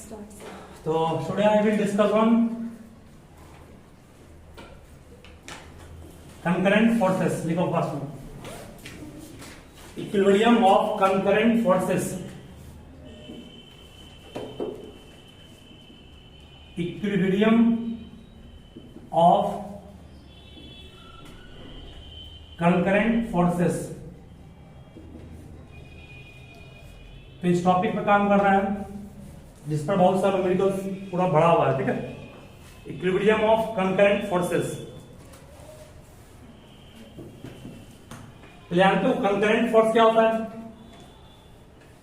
तो today I will discuss on concurrent forces. लिखो first में equilibrium of concurrent forces. Equilibrium of concurrent forces. तो इस topic पे काम कर रहे हैं जिस पर बहुत सारा न्यूमेरिकल पूरा भरा हुआ है. ठीक है, इक्विलिब्रियम ऑफ कंकरेंट फोर्सेस. जानते हो कंकरेंट फोर्स क्या होता है?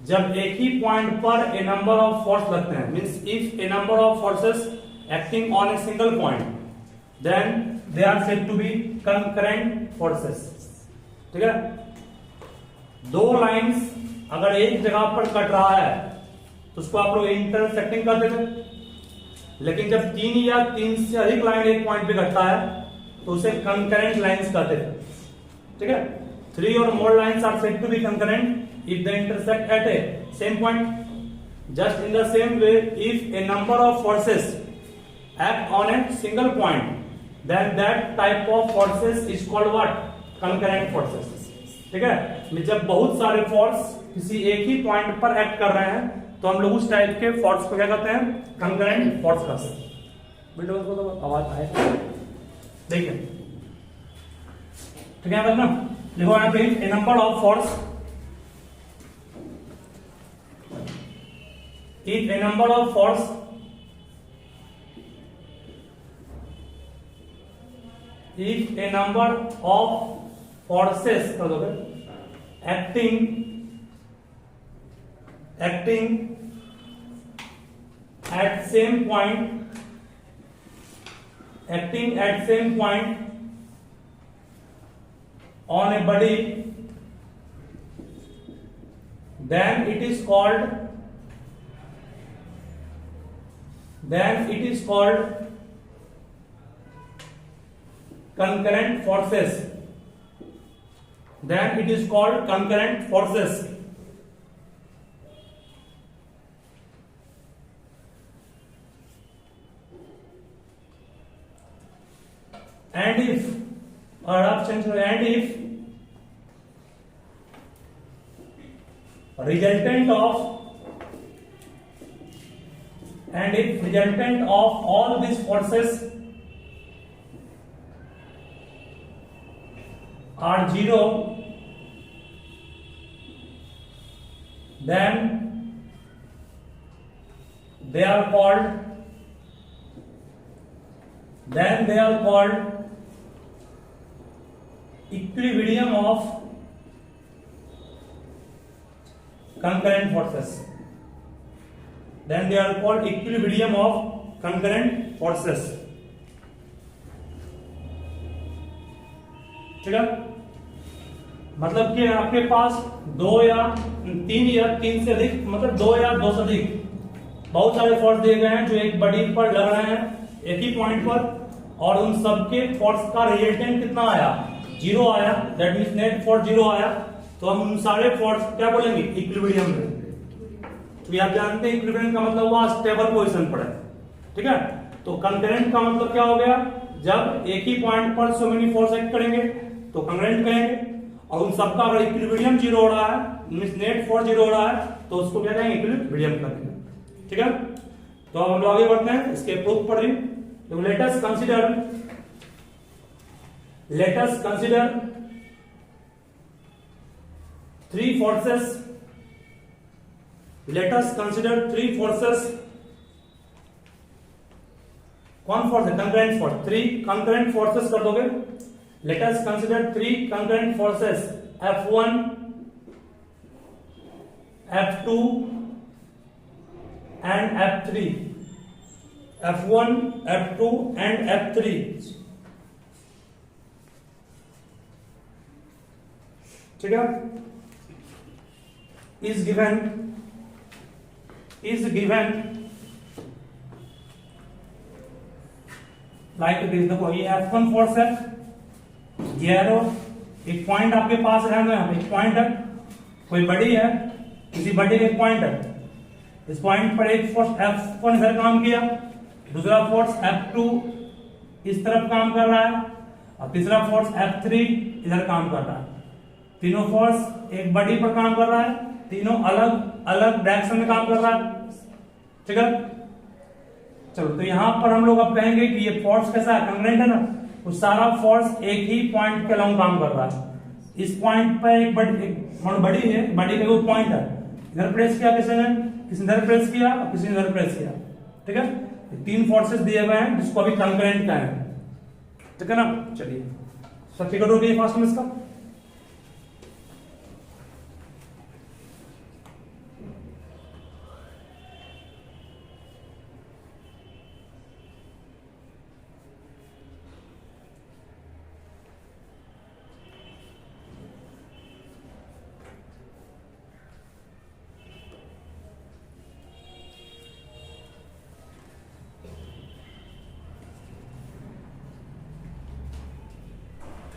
जब एक ही पॉइंट पर ए नंबर ऑफ फोर्स लगते हैं, means if a number of forces acting on a single point then they are said to be concurrent forces. ठीक है, दो लाइंस अगर एक जगह पर कट रहा है तो उसको आप लोग इंटरसेक्टिंग कर देते. लेकिन जब तीन या तीन से अधिक लाइन एक पॉइंट पे कटता है तो उसे कंकरेंट लाइंस कहते हैं. ठीक है, थ्री और more lines are said to be concurrent if they intersect at a same point. Just in the same way if a number of forces act on a single point then that type of forces is called what? Concurrent forces. ठीक है, जब बहुत सारे force किसी एक ही point पर act कर रहे हैं तो हम लोग उस टाइप के फोर्स को क्या कहते हैं? कंकरेंट फोर्स कहते हैं. बेटा उसको तो आवाज आए देखिए. तो क्या करना, देखो यहाँ पे a number of force, if a number of force if a number of forces कर दोगे acting at same point on a body, then it is called concurrent forces. Then it is called concurrent forces. And if resultant of all these forces are zero, then they are called equilibrium of concurrent forces. Then they are called equilibrium of concurrent forces. ठीक है, मतलब कि आपके पास दो या तीन से अधिक, मतलब दो या दो से अधिक बहुत सारे फोर्स दिए गए हैं जो एक बॉडी पर लग रहे हैं एक ही पॉइंट पर, और उन सबके फोर्स का रिजल्टेंट कितना आया? जीरो आया. That means net force zero आया. तो हम उन सारे फोर्स क्या बोलेंगे? इक्विलिब्रियम में. तो आप जानते हैं इक्विलिब्रियम का मतलब हुआ स्टेबल पोजीशन पर है. ठीक है, तो कंकरेंट का मतलब क्या हो गया? जब एक ही पॉइंट पर सो मेनी फोर्स एक्ट करेंगे तो कंकरेंट कहेंगे, और उन सबका अगर इक्विलिब्रियम जीरो हो रहा है, मींस नेट फोर्स जीरो हो रहा है, तो उसको क्या कहेंगे? इक्विलिब्रियम करेंगे. ठीक है, तो अब हम लोग आगे बढ़ते हैं, इसके प्रूफ पढ़ रही. तो let us consider three forces. कौन फोर्स है? Concurrent force. Three concurrent forces कर दोगे. Let us consider three concurrent forces F1, F2 and F3. F1, F2 and F3. ठीक है, is given लाइक दिस. देखो ये F1 फोर्स है, ये एरो, एक पॉइंट आपके पास है ना, एक पॉइंट है, कोई बड़ी है, किसी बड़ी एक पॉइंट है. इस पॉइंट पर एक फोर्स F1 इधर काम किया, दूसरा फोर्स F2 इस तरफ काम कर रहा है और तीसरा फोर्स F3 इधर काम कर रहा है। तीनों फोर्स एक बॉडी पर काम कर रहा है, तीनों अलग अलग डायरेक्शन में काम कर रहा है। ठीक है, चलो तो यहां पर हम लोग अब कहेंगे कि ये फोर्स कैसा है, कंग्रेंट है ना। तो सारा फोर्स एक ही पॉइंट के अलाउंग काम कर रहा है। इस पॉइंट पर एक बड़ी है, बड़ी का वो पॉइंट है, इधर प्रेस किया किसी ने इधर प्रेस किया और किसी ने इधर प्रेस किया। ठीक है, तीन फोर्सेस दिए हुए हैं जिसको अभी कंकरेंट कहें। ठीक है ना, चलिए सब फिगर हो गई फास्ट में इसका।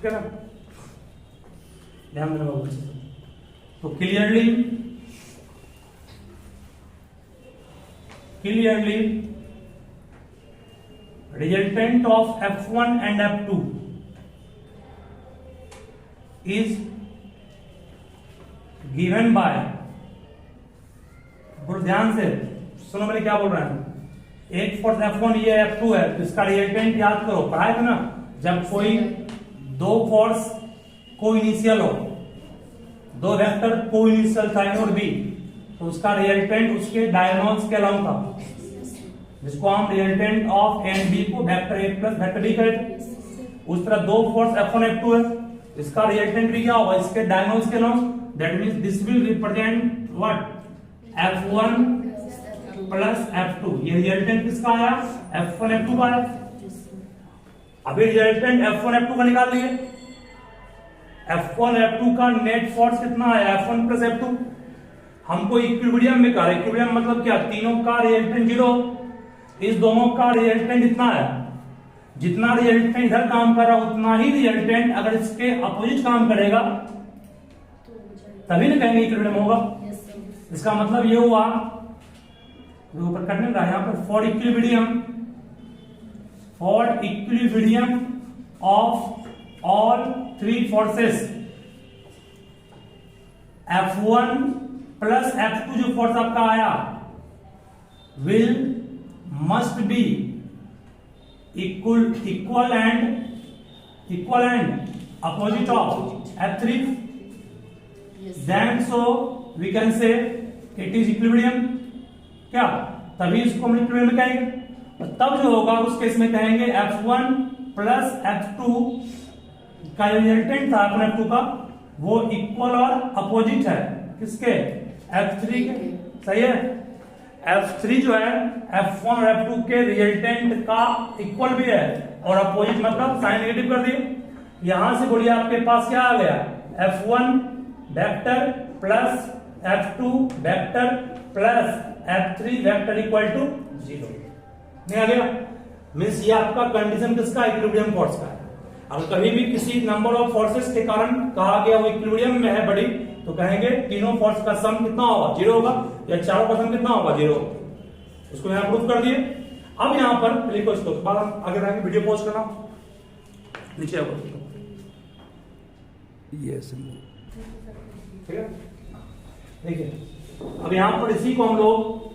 ठीक है ना, ध्यान देना बहुत। तो clearly resultant of F1 and F2 is given by, बोलो ध्यान से सुनो मैंने क्या बोल रहा है। एक फोर्स F1 ये F2 है, तो इसका रिजल्टेंट याद करो, पढ़ाया था ना। जब कोई दो फोर्स को इनिशियल हो, दो वेक्टर को इनिशियल था A और B, तो उसका रिजल्टेंट उसके डायगोनल्स के अलाउंग था, जिसको हम resultant of A and B को vector A plus vector B कहते। उस तरह दो फोर्स F1 F2 है, इसका रिजल्टेंट भी क्या होगा, इसके डायगोनल्स के along. That means this will represent what, F1 plus F2। ये रिजल्टेंट किसका आया, F1 F2 का आया। अभी रिजल्टेंट F1 F2 का निकाल लिए। F1 F2 का नेट फोर्स कितना आया, F1 प्लस F2। हमको इक्विलिब्रियम में कहा, इक्विलिब्रियम मतलब क्या, तीनों का रिजल्टेंट 0, इस दोनों का रिजल्टेंट इतना है। जितना रिजल्टेंट इधर काम कर रहा उतना ही रिजल्टेंट अगर इसके अपोजिट काम करेगा तभी ना कहेंगे इक्विलिब्रियम होगा। इसका मतलब ये हुआ, ऊपर करने का यहां पर for equilibrium of all three forces, F1 plus F2 जो फोर्स आपका आया must be equal and opposite of F3. Then so we can say it is equilibrium। क्या, तभी इसको हम इक्विलिब्रियम में कहेंगे। तब जो होगा उस केस में कहेंगे F1 प्लस F2 का रिजल्टेंट था अपने F2 का, वो इक्वल और अपोजिट है किसके, F3 के। सही है, F3 जो है F1 और F2 के रिजल्टेंट का इक्वल भी है और अपोजिट मतलब साइन नेगेटिव कर दिए। यहां से बोलिए आपके पास क्या आ गया, F1 vector plus F2 vector plus F3 vector equal to 0। नहीं आ गया, मीन्स ये आपका कंडीशन किसका, इक्विलिब्रियम फोर्स का है। अगर कभी भी किसी नंबर ऑफ फोर्सेस के कारण कहा गया वो इक्विलिब्रियम में है बड़ी, तो कहेंगे तीनों फोर्स का सम कितना होगा, 0 होगा, या चारों का सम कितना होगा, 0। उसको यहां प्रूफ कर दिए। अब यहां पर लिखो इसको, आगे जाके वीडियो पॉज करना, नीचे आओ। यस, ठीक है, देखिए अब यहां पर इसी को हम लोग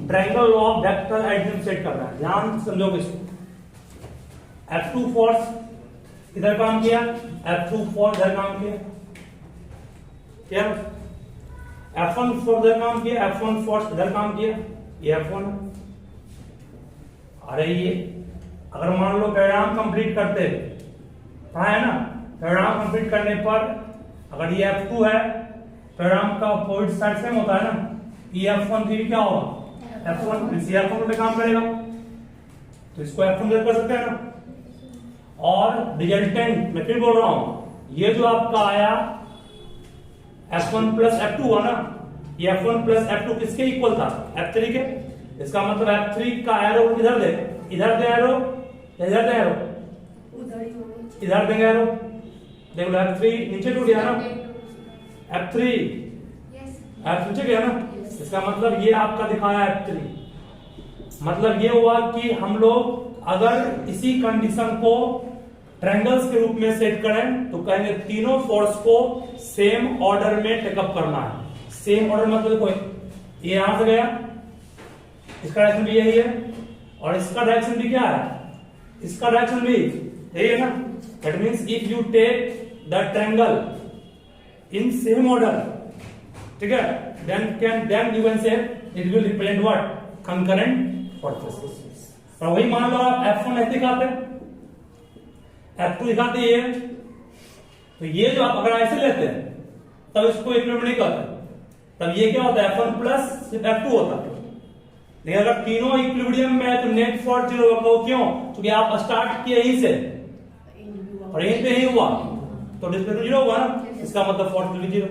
triangle of vector addition set कर रहा है। ध्यान समझोगे इसको। F2 फोर्स इधर काम किया, F2 फोर्स इधर काम किया, क्या F1 फोर्स इधर काम किया, F1 फोर्स इधर काम किया, ये F1। अरे ये अगर मान लो पैराग्राम कंप्लीट करते, पढ़ा है ना, पैराग्राम कंप्लीट करने पर अगर ये F2 है, पैराग्राम का अपोजिट साइड सेम होता है ना, ये F1 थी क्या होगा, F1 F1 पे काम करेगा, तो इसको F1 कर सकते हैं ना। और रिजल्टेंट मैं फिर बोल रहा हूं, ये जो आपका आया F1 प्लस F2 हुआ ना, ये F1 प्लस F2 किसके इक्वल था, F3 के। इसका मतलब F3 का एरो किधर दे, इधर दे एरो, इधर दे एरो, इधर देंगे एरो। देख लो F3 नीचे टूट गया ना, F3 F नीचे गया ना, इसका मतलब ये आपका दिखाया F3। मतलब ये हुआ कि हम लोग अगर इसी कंडीशन को ट्रायंगल्स के रूप में सेट करें तो कहेंगे तीनों फोर्स को सेम ऑर्डर में टेकअप करना है। सेम ऑर्डर मतलब देखो ये यहां से गया, इसका डायरेक्शन भी यही है और इसका डायरेक्शन भी क्या है, इसका डायरेक्शन भी यही है ना। That means if you take the triangle in same order, ठीक है, then you can say it will represent what, concurrent forces। और वही मान लो आप F1 ऐसे दिखाते, F2 दिखाते ये, तो ये जो आप अगर ऐसे लेते हैं तब इसको इक्विलिब्रियम नहीं कहते, तब ये क्या होता है F1 प्लस सिर्फ F2 होता है। लेकिन अगर तीनों इक्विलिब्रियम में है तो नेट फोर्स जीरो होगा। क्यों? क्योंकि आप स्टार्ट किए यहीं से और यहीं पे ही हुआ तो डिस्प्लेसमेंट जीरो हुआ ना, इसका मतलब फोर्स भी जीरो,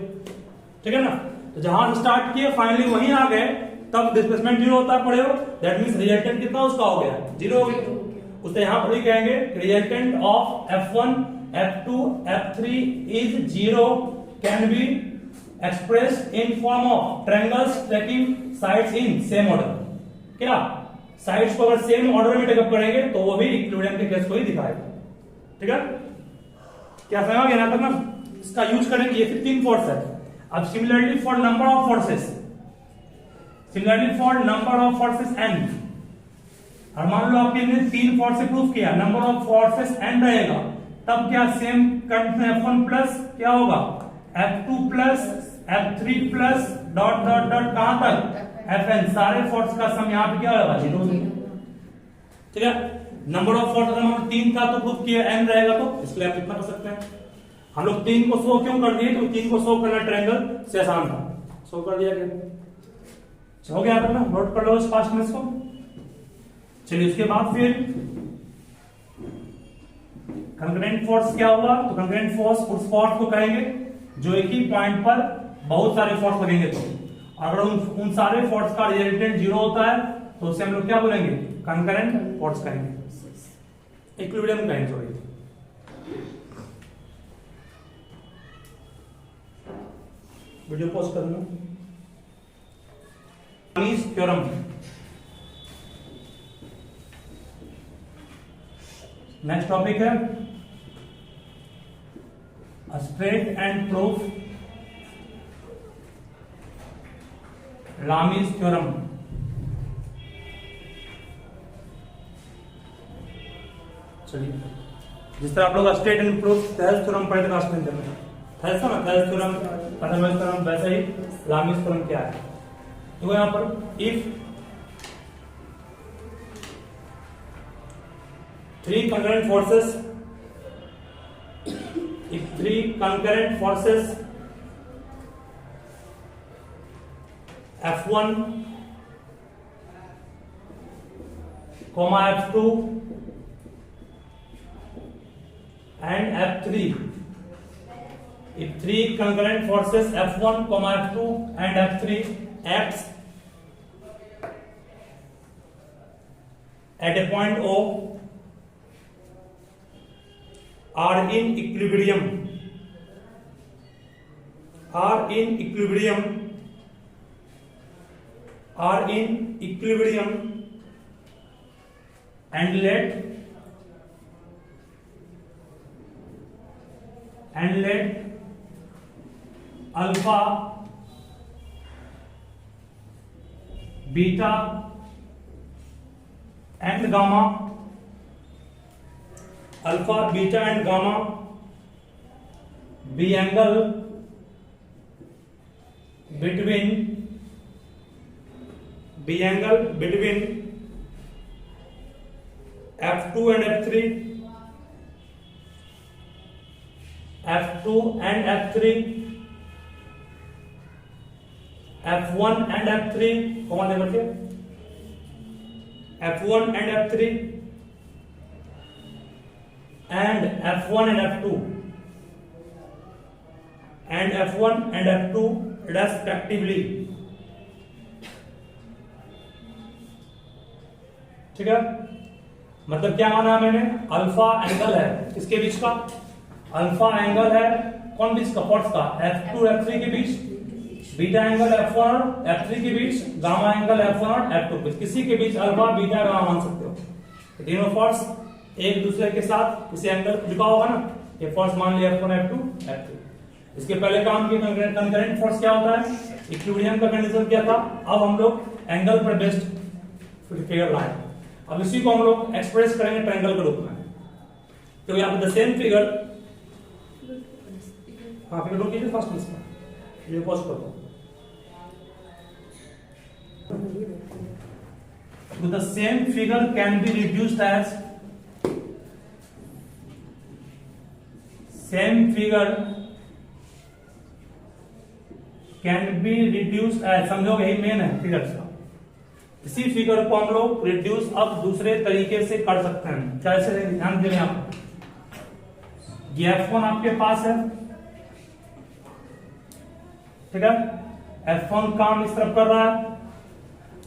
ठीक है ना। तो जहां से स्टार्ट किए फाइनली वहीं आ गए तब डिस्प्लेसमेंट जीरो होता पड़े हो। दैट मींस रिजल्टेंट कितना उसका हो गया, जीरो हो गया। उससे यहां पर भी कहेंगे resultant of F1 F2 F3 is zero can be expressed in form of triangles taking sides in same order. क्या साइड्स को अगर सेम ऑर्डर में टेकअप करेंगे तो वो भी इक्विलिब्रियम के केस को ही दिखाएगा, ठीक है। क्या समझ गया ना तक ना? इसका यूज करेंगे, ये 15 फोर्स है। अब similarly for number of forces, similarly for number of forces n, और मान लो आपने 3 फोर्स से प्रूफ किया, नंबर ऑफ फोर्सेस n रहेगा, तब क्या सेम कंडीशन F1 प्लस क्या होगा F2 plus F3 plus dot dot dot कहां तक Fn, सारे फोर्स का सम यहां पे क्या होगा, जीरो, ठीक है। नंबर ऑफ फोर्स अगर हम 3 का तो प्रूफ किया n रहेगा, तो इसलिए आप कितना कर सकते हैं। हम लोग 3 को 100 क्यों कर दिए, क्योंकि 3 को 100 करना ट्रायंगल से आसान था, 100 कर दिया गया। हो गया ना, नोट कर लो इस फास्टनेस को। चलिए उसके बाद फिर कंकरेंट फोर्स क्या हुआ, तो कंकरेंट फोर्स उस फोर्स को कहेंगे जो एक ही पॉइंट पर बहुत सारे फोर्स लगेंगे। तो अगर उन सारे फोर्स का रिजल्टेंट जीरो होता है तो उसे हम लोग क्या बोलेंगे, कंकरेंट फोर्स कहेंगे, इक्विलिब्रियम कहेंगे। सॉरी, वीडियो पॉज कर लो। थ्योरम, नेक्स्ट टॉपिक है straight and proof Lami's theorem. चलिए, जिस तरह आप लोग straight and proof Thales theorem पढ़ते लास्ट में, थेल्स ना थेल्स थ्योरम, पैथागोरस थ्योरम, वैसे ही लामीज थ्योरम क्या है। तो यहां पर if three concurrent forces F1, F2 and F3, if 3 concurrent forces F1, F2 and F3 acts at a point O are in equilibrium and let alpha, beta and gamma, alpha, beta and gamma be angle between F2 and F3, F2 and F3, F1 and F3, कौन है बच्चे, F1 and F3 and F1 and F2 and F1 and F2 respectively, ठीक है। मतलब क्या माना है मैंने, अल्फा एंगल है किसके बीच का, अल्फा एंगल है कौन बीच का, फोर्स का, F2 F3 के बीच, बीटा एंगल F1 और F3 के बीच, गामा एंगल F1 और F2 के किसी के बीच अल्फा बीटा गामा मान सकते हो। तीनों फोर्स एक दूसरे के साथ किसी एंगल झुका होगा ना, ये फोर्स मान लिया F1 F2 F3। इसके पहले काम किया कंकरेंट फोर्स क्या होता है, इक्विलिब्रियम का कंडीशन क्या था। अब हम लोग एंगल पर बेस्ड फिगर लाए, अब इसी को हम लोग एक्सप्रेस करेंगे ट्रायंगल के रूप में। तो यहाँ पे द सेम फिगर, हाँ फिगर लो कीजिए फर्स्ट इसका, ये पॉज कर दो। So the same figure can be reduced as, same figure can be reduced as, समझोगे यही मेन है फिगर का। इसी फिगर को हम लोग रिड्यूस अब दूसरे तरीके से कर सकते हैं। कैसे, ध्यान दें आप, ये F1 आपके पास है, ठीक है, F1 काम इस तरफ कर रहा है।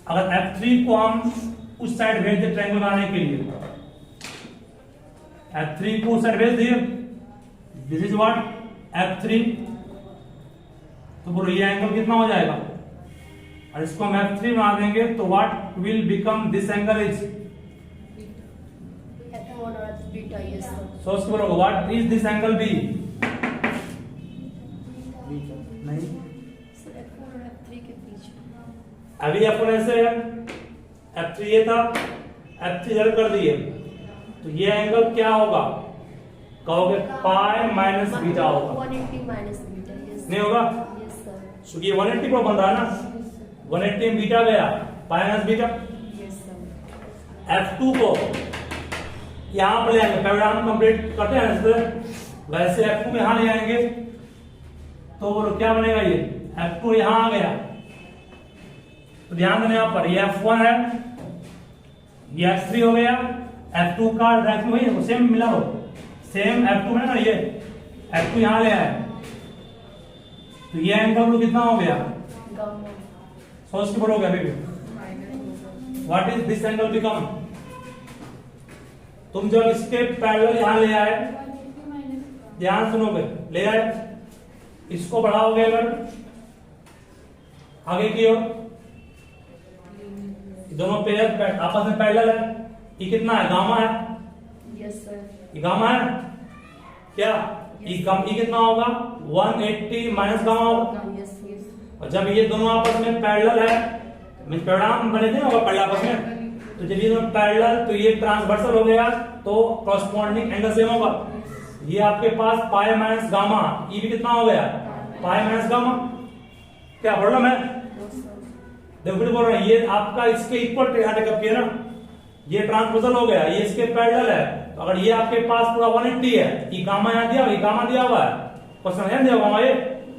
अगर F3 को हम उस साइड भेज दे ट्रायंगल बनाने के लिए, F3 को उस साइड भेज दिए, दिस इज व्हाट F3, तो बोलो ये एंगल कितना हो जाएगा, और इसको हम F3 बना देंगे तो what will become this angle is F1 और बीटा, यस सर। सो इसको बोलो what is this angle B, नहीं सर F4 और F3 के बीच। अभी F1 ऐसे है, F3 ये था, F3 इधर कर दिए, तो ये एंगल क्या होगा, कहोगे पाई माइनस बीटा होगा, 180 माइनस बीटा, यस नहीं होगा, यस सर, क्योंकि ये 180 पर बन रहा है ना, 180 में बीटा गया, pi minus beta. Yes sir. F2 को यहां पर ले आएंगे, पैराग्राफ कंप्लीट करते हैं वैसे F2 को यहां ले आएंगे, तो बोलो क्या बनेगा, ये F2 यहां आ गया, तो ध्यान देना यहां पर ये F1 है, ये F3 हो गया, F2 का डायरेक्शन वही है, सेम मिला हो, सेम F2 है ना, ये F2 यहां ले आए, तो ये एंगल कितना हो गया, गामा सोच के बोलोगे अभी भी, what is this angle become, तुम जब इसके पैरेलल यहां ले आए, ध्यान सुनोगे, ले आए, इसको बढ़ाओगे अगर आगे की ओर, दोनों पेयर आपस में पैरेलल है, ये कितना है, गामा है, यस सर, ये गामा है क्या, ये कितना होगा 180 माइनस गामा होगा, यस यस, और जब ये दोनों आपस में पैरेलल है, मींस पैराग्राफ बने थे ना पैरेलल आपस में, तो जब ये दोनों पैरेलल तो ये ट्रांसवर्सल हो गया, तो कॉरस्पॉन्डिंग एंगल सेम होगा। ये आपके पास पाई माइनस गामा, ये भी कितना हो गया, पाई माइनस गामा, क्या प्रॉब्लम है, देखो बोल रहे हैं ये आपका इसके इक्वल कब किया ना, ये ट्रांसवर्सल हो गया, ये इसके पैरेलल है, तो अगर ये आपके पास पूरा 180 है, ये गामा यहाँ दिया, ये गामा दिया हुआ है, क्वेश्चन ध्यान दिया गामा, ये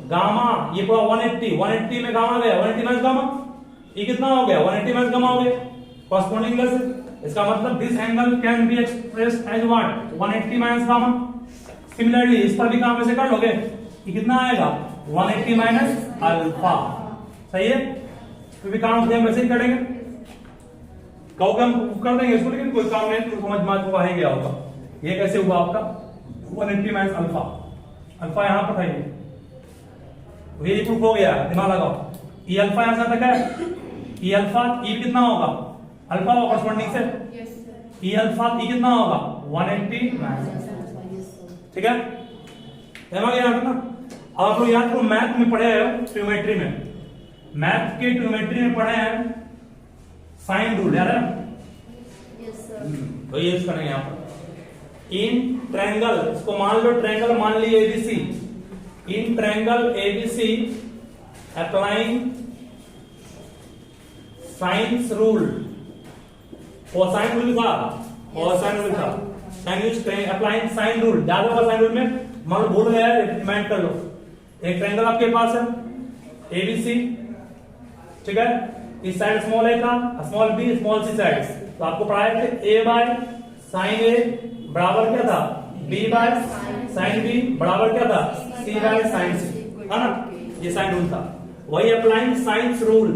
गामा, ये पूरा 180 में गामा गया, 180 माइनस गामा, ये कितना हो गया, 180 माइनस गामा हो गया कॉरस्पॉन्डिंग एंगल से। इसका मतलब this angle can be expressed as what 180 minus gamma. Similarly इस पर भी काम ऐसे कर लोगे, ये कितना आएगा 180 माइनस अल्फा, सही है, तो भी काम सेम वैसे ही करेंगे, कहोगे हम कर देंगे इसको, लेकिन कोई काम नहीं, तो समझ में आ ही गया होगा। ये कैसे हुआ आपका 180 माइनस अल्फा, अल्फा यहां पर था, ये प्रूफ हो गया, दिमाग लगाओ, ये अल्फा यहां से तक है, ये अल्फा ये कितना होगा, अल्फा होगा कॉरस्पॉन्डिंग से, यस सर, ये अल्फा ये कितना होगा 180 माइनस, ठीक है, समझ गया ना। अब आप लोग याद करो, मैथ में पढ़े हैं ट्रिग्नोमेट्री में, मैथ के ट्रिग्नोमेट्री में पढ़े हैं साइन रूल, याद है, यस सर, तो ये यूज करेंगे यहां पर। इन ट्रायंगल, इसको मान लो ट्रायंगल मान ली ABC, in triangle ABC applying sines rule, cosine rule था, कोसाइन रूल था, sine use applying sine rule, याद होगा साइन रूल में, मान लो भूल गया है रिमाइंड कर लो, एक ट्रायंगल आपके पास है एबीसी, ठीक है, इस साइड स्मॉल ए था, small B small C side, तो आपको पढ़ाया थे ए बाय साइन ए बराबर क्या था, बी बाय साइन बी बराबर क्या था, सी बाय साइन सी, है ना, ये साइन रूल था। वही applying sines rule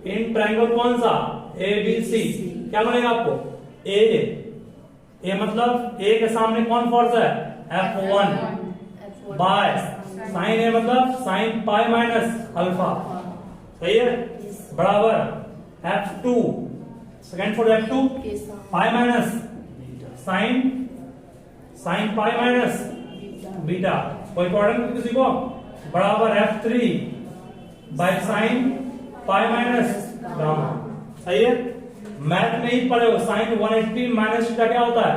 in triangle कौन सा, ए बी सी, क्या बनेगा आपको ए मतलब ए के सामने कौन फोर्स है F1 बाय साइन ए मतलब साइन पाई माइनस अल्फा, सही है, बराबर F2 second for F2 Yes, sir. Pi minus sine pi minus beta, कोई प्रॉब्लम किसी को, बराबर F3 by sine pi minus gamma, सही है। मैथ में ही पढ़े हो, साइन 180 माइनस थीटा क्या होता है,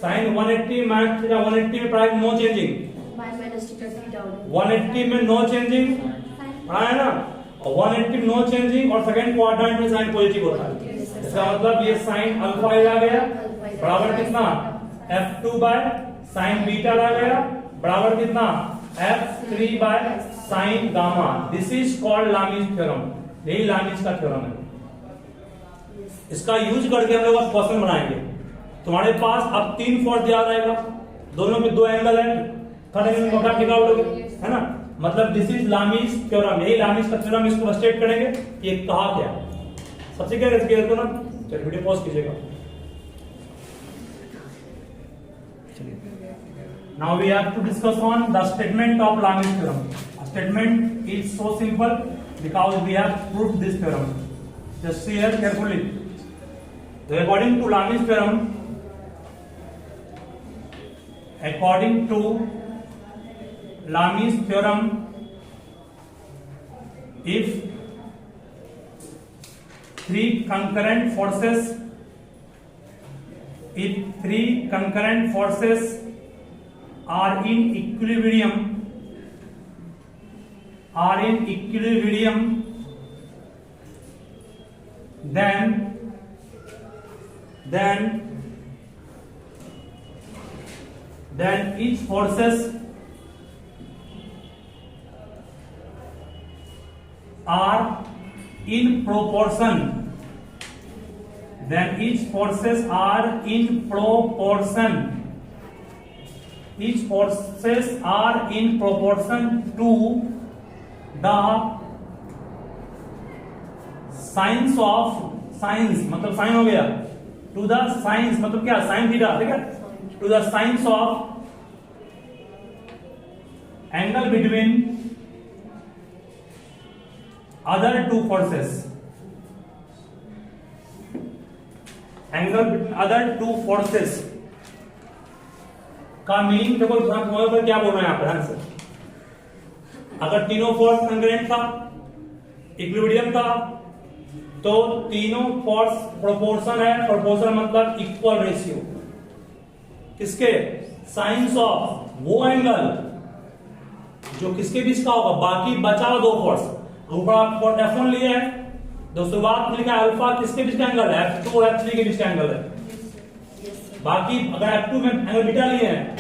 साइन 180 माइनस थीटा, 180 में पढ़ा no changing, minus theta theta 180 में नो चेंजिंग पढ़ा है ना, और 180 में नो चेंजिंग, और सेकंड क्वाड्रेंट में साइन पॉजिटिव होता है, इसका मतलब ये साइन अल्फा आ गया, बराबर कितना F2 बाय साइन बीटा आ गया, बराबर कितना F3 by sine gamma. This is called Lami's theorem, यही लामीज का थ्योरम है। इसका यूज करके हम लोग अब क्वेश्चन बनाएंगे। तुम्हारे पास अब 3 फोर्स याद आएगा, दोनों में 2 एंगल है, थर्ड एंगल को क्या निकाल लोगे, है ना, मतलब दिस इज लामीज थ्योरम, यही लामीज का थ्योरम, इसको स्टेट करेंगे कि ये कहा क्या, सबसे क्लियर करो ना। चलिए वीडियो पॉज कीजिएगा। Now we have to discuss on the statement of Lami's theorem. A statement is so simple because we have proved this theorem. Just see here carefully. So according to Lami's theorem, if three concurrent forces are in equilibrium, then each forces are in proportion, each forces are in proportion to the sines of, sines मतलब sign हो गया, to the sines मतलब क्या, sine theta, ठीक है, to the sines of angle between other two forces, का meaning देखो, पर क्या बोल रहे हैं यहाँ पर आंसर, अगर तीनों फोर्स कंकरेंट था, इक्विलिब्रियम था, तो तीनों फोर्स प्रोपोर्शन है, प्रोपोर्शन मतलब इक्वल रेशियो, किसके, साइंस ऑफ वो एंगल जो किसके बीच का होगा, बाकी बचा हुआ 2 फोर्स, ऊपर आप F1 लिए है, दोस्तों बात लिखा है अल्फा किसके बीच का एंगल है, F2 और F3 के बीच का एंगल है, बाकी अगर F2 में एंगल बीटा लिए हैं,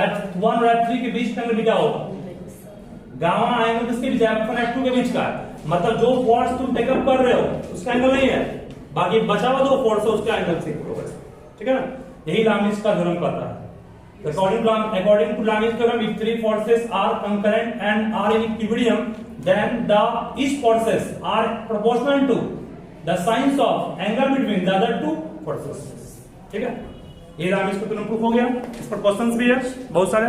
F1 और F3 के बीच का एंगल बीटा होगा, गामा एंगल किसके बीच है, F1 F2 के बीच का है, मतलब जो फोर्स तुम टेकअप कर रहे हो उसका एंगल नहीं है, बाकी बचा हुआ 2 फोर्स है उसका एंगल से, ठीक है ना, यही लामीज का थ्योरम कहता है। According to Lami's theorem, if 3 forces are concurrent and are in equilibrium, then each forces are proportional to the sines of angle between the other 2 forces, ठीक है, ये लामीज का थ्योरम प्रूफ हो गया। इस पर क्वेश्चंस भी है बहुत सारे।